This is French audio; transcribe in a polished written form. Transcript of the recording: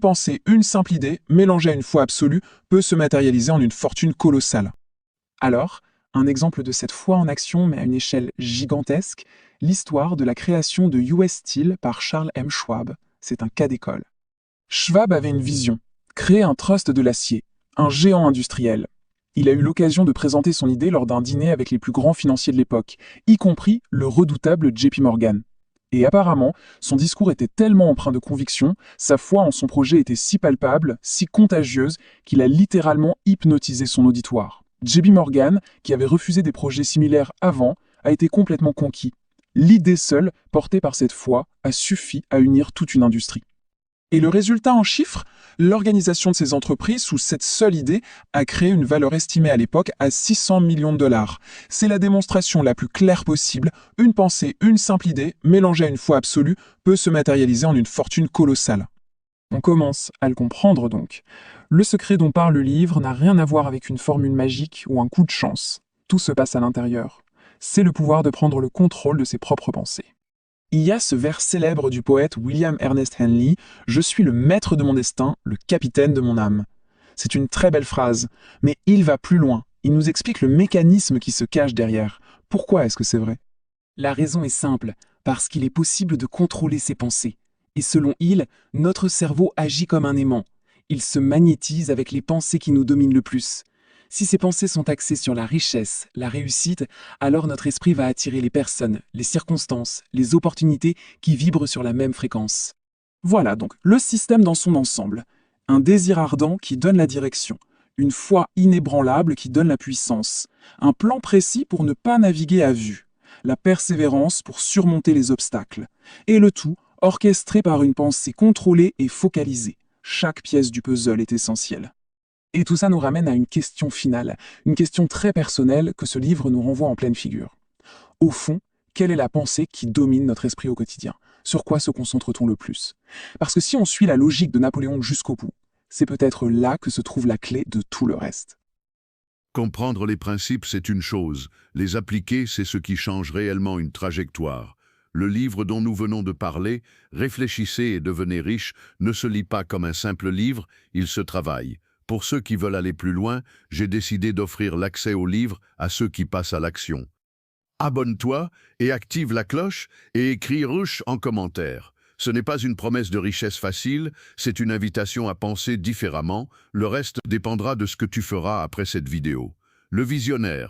pensée, une simple idée, mélangée à une foi absolue, peut se matérialiser en une fortune colossale. Alors, un exemple de cette foi en action, mais à une échelle gigantesque, l'histoire de la création de US Steel par Charles M. Schwab. C'est un cas d'école. Schwab avait une vision, créer un trust de l'acier, un géant industriel. Il a eu l'occasion de présenter son idée lors d'un dîner avec les plus grands financiers de l'époque, y compris le redoutable JP Morgan. Et apparemment, son discours était tellement empreint de conviction, sa foi en son projet était si palpable, si contagieuse, qu'il a littéralement hypnotisé son auditoire. JP Morgan, qui avait refusé des projets similaires avant, a été complètement conquis. L'idée seule, portée par cette foi, a suffi à unir toute une industrie. Et le résultat en chiffres? L'organisation de ces entreprises, sous cette seule idée, a créé une valeur estimée à l'époque à 600 millions de dollars. C'est la démonstration la plus claire possible. Une pensée, une simple idée, mélangée à une foi absolue, peut se matérialiser en une fortune colossale. On commence à le comprendre donc. Le secret dont parle le livre n'a rien à voir avec une formule magique ou un coup de chance. Tout se passe à l'intérieur. C'est le pouvoir de prendre le contrôle de ses propres pensées. Il y a ce vers célèbre du poète William Ernest Henley « Je suis le maître de mon destin, le capitaine de mon âme ». C'est une très belle phrase, mais il va plus loin. Il nous explique le mécanisme qui se cache derrière. Pourquoi est-ce que c'est vrai? La raison est simple, parce qu'il est possible de contrôler ses pensées. Et selon il, notre cerveau agit comme un aimant. Il se magnétise avec les pensées qui nous dominent le plus. Si ces pensées sont axées sur la richesse, la réussite, alors notre esprit va attirer les personnes, les circonstances, les opportunités qui vibrent sur la même fréquence. Voilà donc le système dans son ensemble. Un désir ardent qui donne la direction, une foi inébranlable qui donne la puissance, un plan précis pour ne pas naviguer à vue, la persévérance pour surmonter les obstacles, et le tout orchestré par une pensée contrôlée et focalisée. Chaque pièce du puzzle est essentielle. Et tout ça nous ramène à une question finale, une question très personnelle que ce livre nous renvoie en pleine figure. Au fond, quelle est la pensée qui domine notre esprit au quotidien? Sur quoi se concentre-t-on le plus? Parce que si on suit la logique de Napoléon jusqu'au bout, c'est peut-être là que se trouve la clé de tout le reste. Comprendre les principes, c'est une chose. Les appliquer, c'est ce qui change réellement une trajectoire. Le livre dont nous venons de parler, Réfléchissez et devenez riche, ne se lit pas comme un simple livre, il se travaille. Pour ceux qui veulent aller plus loin, j'ai décidé d'offrir l'accès au livre à ceux qui passent à l'action. Abonne-toi et active la cloche et écris rush en commentaire. Ce n'est pas une promesse de richesse facile, c'est une invitation à penser différemment. Le reste dépendra de ce que tu feras après cette vidéo. Le visionnaire.